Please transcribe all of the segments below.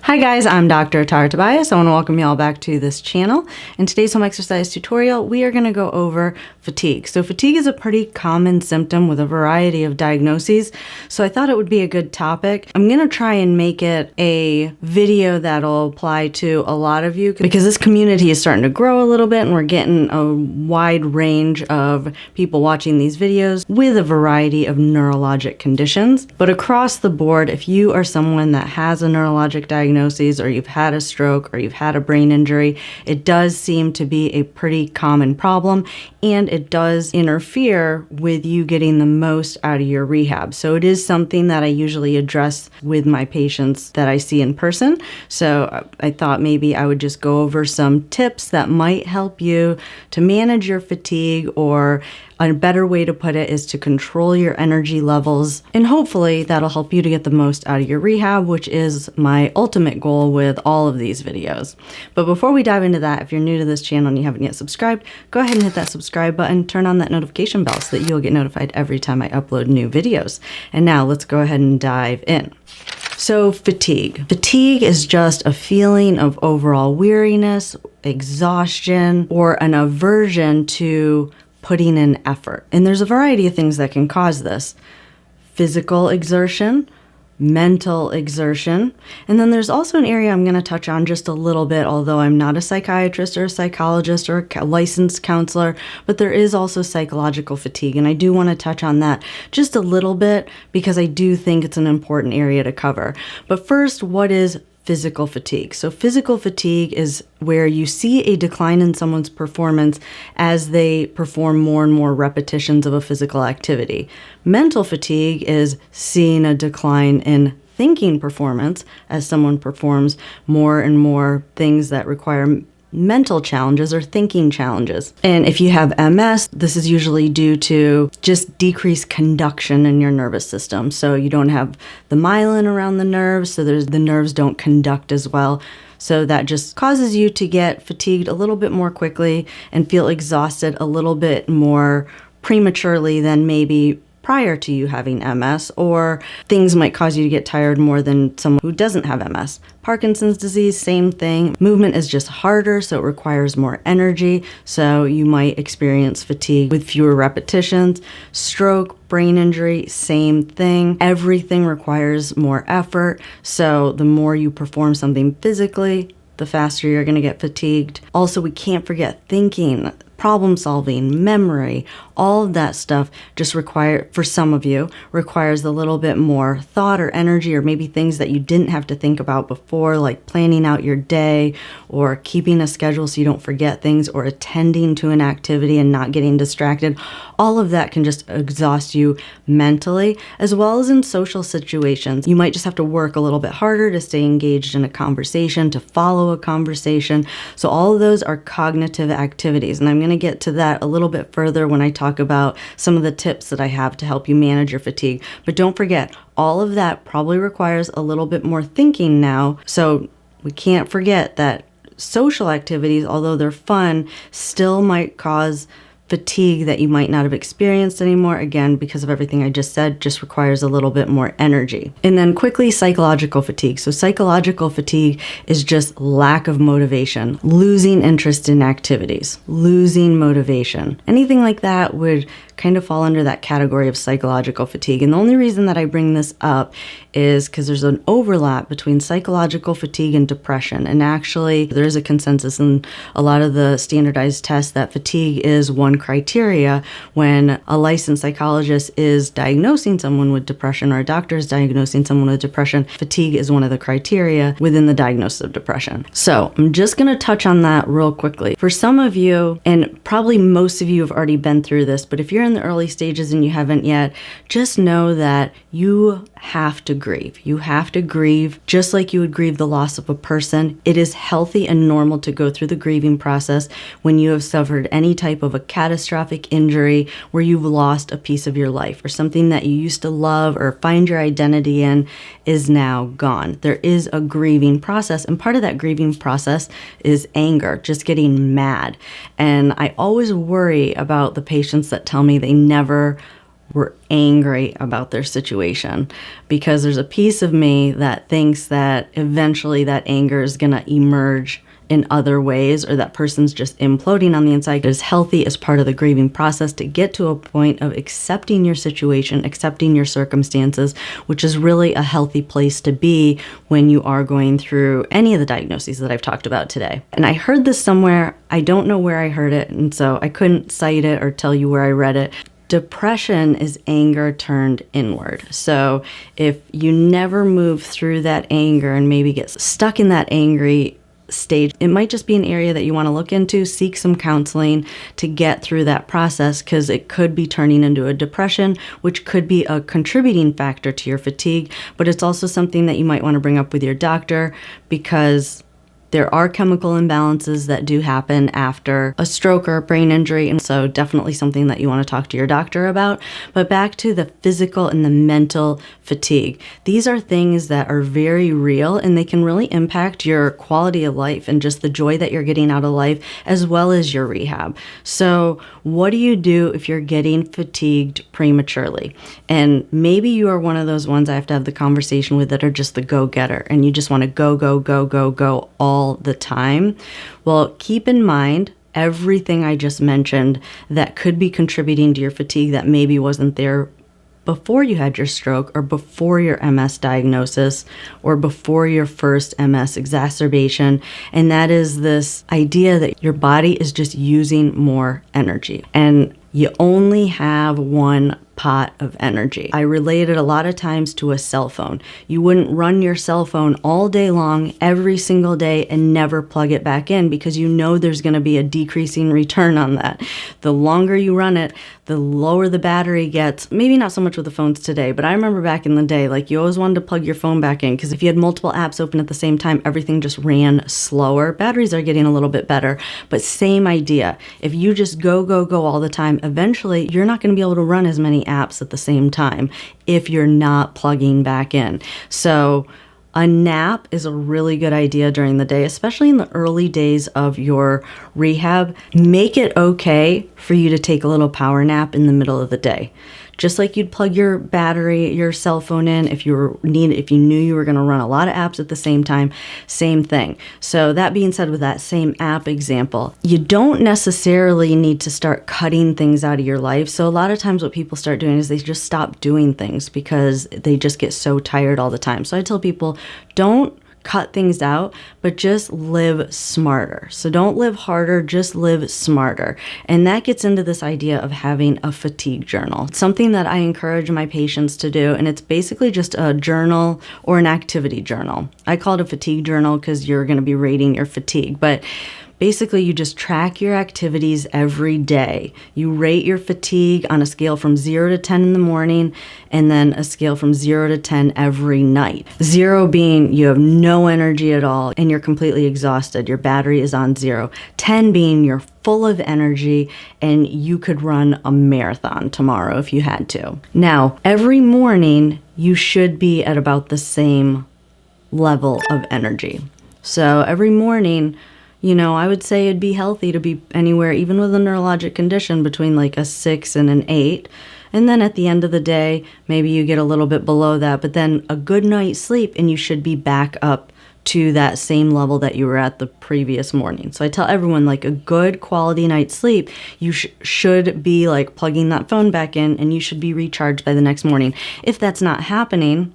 Hi guys, I'm Dr. Tara Tobias. I want to welcome you all back to this channel. In today's home exercise tutorial, we are going to go over fatigue. So fatigue is a pretty common symptom with a variety of diagnoses, so I thought it would be a good topic. I'm going to try and make it a video that'll apply to a lot of you because this community is starting to grow a little bit and we're getting a wide range of people watching these videos with a variety of neurologic conditions. But across the board, if you are someone that has a neurologic diagnosis, or you've had a stroke, or you've had a brain injury, it does seem to be a pretty common problem, and it does interfere with you getting the most out of your rehab. So it is something that I usually address with my patients that I see in person. So I thought maybe I would just go over some tips that might help you to manage your fatigue, or a better way to put it is to control your energy levels, and hopefully that'll help you to get the most out of your rehab, which is my ultimate goal with all of these videos. But before we dive into that, if you're new to this channel and you haven't yet subscribed, go ahead and hit that subscribe button, turn on that notification bell so that you'll get notified every time I upload new videos. And now let's go ahead and dive in. So fatigue. Fatigue is just a feeling of overall weariness, exhaustion, or an aversion to putting in effort. And there's a variety of things that can cause this. Physical exertion, mental exertion, and then there's also an area I'm going to touch on just a little bit, although I'm not a psychiatrist or a psychologist or a licensed counselor, but there is also psychological fatigue, and I do want to touch on that just a little bit because I do think it's an important area to cover. But first, what is physical fatigue? So physical fatigue is where you see a decline in someone's performance as they perform more and more repetitions of a physical activity. Mental fatigue is seeing a decline in thinking performance as someone performs more and more things that require mental challenges or thinking challenges. And if you have MS, this is usually due to just decreased conduction in your nervous system. So you don't have the myelin around the nerves, so the nerves don't conduct as well. So that just causes you to get fatigued a little bit more quickly and feel exhausted a little bit more prematurely than maybe prior to you having MS, or things might cause you to get tired more than someone who doesn't have MS. Parkinson's disease, same thing. Movement is just harder, so it requires more energy, so you might experience fatigue with fewer repetitions. Stroke, brain injury, same thing. Everything requires more effort, so the more you perform something physically, the faster you're going to get fatigued. Also, we can't forget thinking, problem solving, memory, all of that stuff just for some of you, requires a little bit more thought or energy, or maybe things that you didn't have to think about before, like planning out your day or keeping a schedule so you don't forget things, or attending to an activity and not getting distracted. All of that can just exhaust you mentally, as well as in social situations. You might just have to work a little bit harder to stay engaged in a conversation, to follow a conversation. So all of those are cognitive activities, and I'm going to get to that a little bit further when I talk about some of the tips that I have to help you manage your fatigue. But don't forget, all of that probably requires a little bit more thinking now. So we can't forget that social activities, although they're fun, still might cause fatigue that you might not have experienced anymore, again, because of everything I just said, just requires a little bit more energy. And then quickly, psychological fatigue. So psychological fatigue is just lack of motivation, losing interest in activities, losing motivation. Anything like that would kind of fall under that category of psychological fatigue. And the only reason that I bring this up is because there's an overlap between psychological fatigue and depression. And actually, there is a consensus in a lot of the standardized tests that fatigue is one criteria when a licensed psychologist is diagnosing someone with depression, or a doctor is diagnosing someone with depression. Fatigue is one of the criteria within the diagnosis of depression. So I'm just going to touch on that real quickly. For some of you, and probably most of you have already been through this, but if you're in the early stages and you haven't yet, just know that you have to grieve. You have to grieve just like you would grieve the loss of a person. It is healthy and normal to go through the grieving process when you have suffered any type of a catastrophic injury where you've lost a piece of your life, or something that you used to love or find your identity in is now gone. There is a grieving process, and part of that grieving process is anger, just getting mad. And I always worry about the patients that tell me they never were angry about their situation, because there's a piece of me that thinks that eventually that anger is going to emerge in other ways, or that person's just imploding on the inside. It is healthy as part of the grieving process to get to a point of accepting your situation, accepting your circumstances, which is really a healthy place to be when you are going through any of the diagnoses that I've talked about today. And I heard this somewhere, I don't know where I heard it, and so I couldn't cite it or tell you where I read it. Depression is anger turned inward. So if you never move through that anger and maybe get stuck in that angry stage, it might just be an area that you want to look into, seek some counseling to get through that process, because it could be turning into a depression, which could be a contributing factor to your fatigue, but it's also something that you might want to bring up with your doctor, because there are chemical imbalances that do happen after a stroke or a brain injury, and so definitely something that you want to talk to your doctor about. But back to the physical and the mental fatigue. These are things that are very real, and they can really impact your quality of life and just the joy that you're getting out of life, as well as your rehab. So what do you do if you're getting fatigued prematurely? And maybe you are one of those ones I have to have the conversation with that are just the go-getter, and you just want to go, go, go, go, go all the time. Well, keep in mind everything I just mentioned that could be contributing to your fatigue that maybe wasn't there before you had your stroke, or before your MS diagnosis, or before your first MS exacerbation. And that is this idea that your body is just using more energy, and you only have one pot of energy. I relate it a lot of times to a cell phone. You wouldn't run your cell phone all day long, every single day, and never plug it back in, because you know there's going to be a decreasing return on that. The longer you run it, the lower the battery gets. Maybe not so much with the phones today, but I remember back in the day, like, you always wanted to plug your phone back in, because if you had multiple apps open at the same time, everything just ran slower. Batteries are getting a little bit better, but same idea. If you just go, go, go all the time, eventually you're not going to be able to run as many apps at the same time if you're not plugging back in. So a nap is a really good idea during the day, especially in the early days of your rehab. Make it okay for you to take a little power nap in the middle of the day. Just like you'd plug your battery, your cell phone in if you knew you were going to run a lot of apps at the same time, same thing. So that being said, with that same app example, you don't necessarily need to start cutting things out of your life. So a lot of times what people start doing is they just stop doing things because they just get so tired all the time. So I tell people, don't cut things out, but just live smarter. So don't live harder, just live smarter. And that gets into this idea of having a fatigue journal. It's something that I encourage my patients to do, and it's basically just a journal or an activity journal. I call it a fatigue journal because you're going to be rating your fatigue, but basically, you just track your activities every day. You rate your fatigue on a scale from 0 to 10 in the morning, and then a scale from 0 to 10 every night. 0 being you have no energy at all and you're completely exhausted. Your battery is on 0. 10 being you're full of energy and you could run a marathon tomorrow if you had to. Now, every morning, you should be at about the same level of energy. So every morning, I would say it'd be healthy to be anywhere, even with a neurologic condition, between like a 6 and an 8. And then at the end of the day, maybe you get a little bit below that, but then a good night's sleep and you should be back up to that same level that you were at the previous morning. So I tell everyone, like, a good quality night's sleep, you should be like plugging that phone back in and you should be recharged by the next morning. If that's not happening,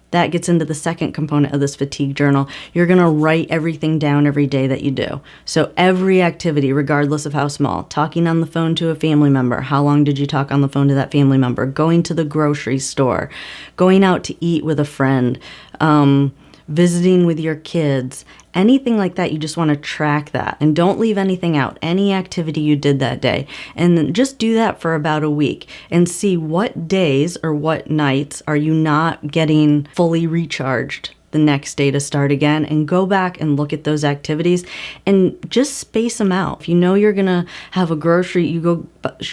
that gets into the second component of this fatigue journal. You're going to write everything down every day that you do. So every activity, regardless of how small, talking on the phone to a family member, how long did you talk on the phone to that family member? Going to the grocery store, going out to eat with a friend, visiting with your kids, anything like that. You just want to track that and don't leave anything out, any activity you did that day. And then just do that for about a week and see what days or what nights are you not getting fully recharged the next day to start again, and go back and look at those activities and just space them out. If you know you're gonna have you go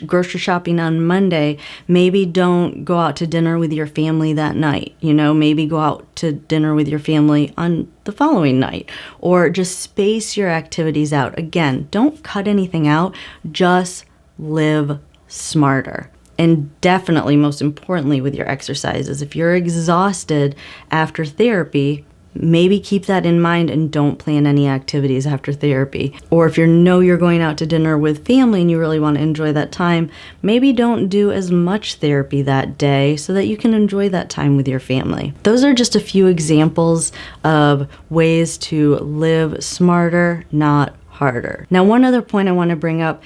grocery shopping on Monday, maybe don't go out to dinner with your family that night. Maybe go out to dinner with your family on the following night, or just space your activities out. Again, don't cut anything out, just live smarter. And definitely, most importantly, with your exercises. If you're exhausted after therapy, maybe keep that in mind and don't plan any activities after therapy. Or if you know you're going out to dinner with family and you really want to enjoy that time, maybe don't do as much therapy that day so that you can enjoy that time with your family. Those are just a few examples of ways to live smarter, not harder. Now, one other point I want to bring up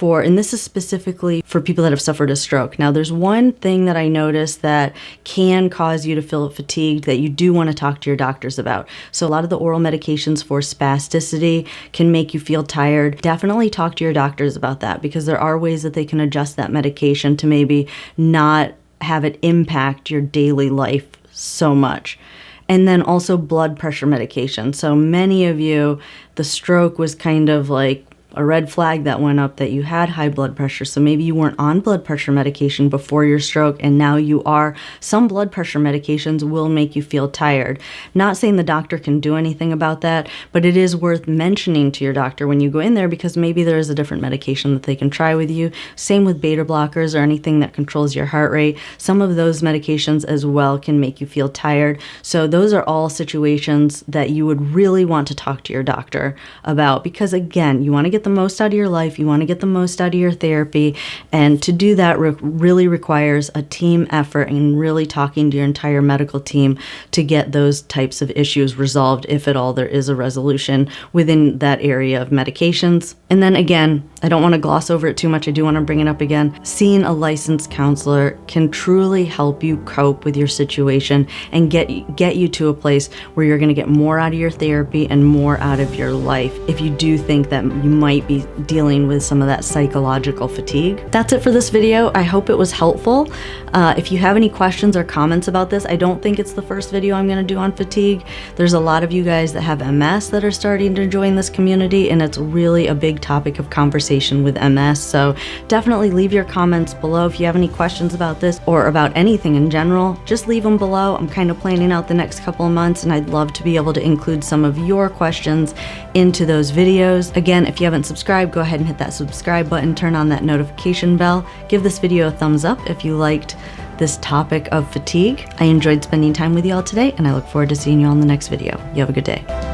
and this is specifically for people that have suffered a stroke. Now, there's one thing that I noticed that can cause you to feel fatigued that you do want to talk to your doctors about. So a lot of the oral medications for spasticity can make you feel tired. Definitely talk to your doctors about that, because there are ways that they can adjust that medication to maybe not have it impact your daily life so much. And then also blood pressure medication. So many of you, the stroke was kind of like a red flag that went up that you had high blood pressure. So maybe you weren't on blood pressure medication before your stroke and now you are. Some blood pressure medications will make you feel tired. Not saying the doctor can do anything about that, but it is worth mentioning to your doctor when you go in there, because maybe there is a different medication that they can try with you. Same with beta blockers or anything that controls your heart rate. Some of those medications as well can make you feel tired. So those are all situations that you would really want to talk to your doctor about, because again, you want to get the most out of your life, you want to get the most out of your therapy, and to do that really requires a team effort and really talking to your entire medical team to get those types of issues resolved, if at all there is a resolution within that area of medications. And then again, I don't want to gloss over it too much, I do want to bring it up again. Seeing a licensed counselor can truly help you cope with your situation and get you to a place where you're going to get more out of your therapy and more out of your life if you do think that you might be dealing with some of that psychological fatigue. That's it for this video. I hope it was helpful. If you have any questions or comments about this, I don't think it's the first video I'm going to do on fatigue. There's a lot of you guys that have MS that are starting to join this community, and it's really a big topic of conversation with MS. So definitely leave your comments below if you have any questions about this or about anything in general. Just leave them below. I'm kind of planning out the next couple of months, and I'd love to be able to include some of your questions into those videos. Again, if you haven't subscribed, go ahead and hit that subscribe button, turn on that notification bell, give this video a thumbs up if you liked this topic of fatigue. I enjoyed spending time with you all today, and I look forward to seeing you all in the next video. You have a good day.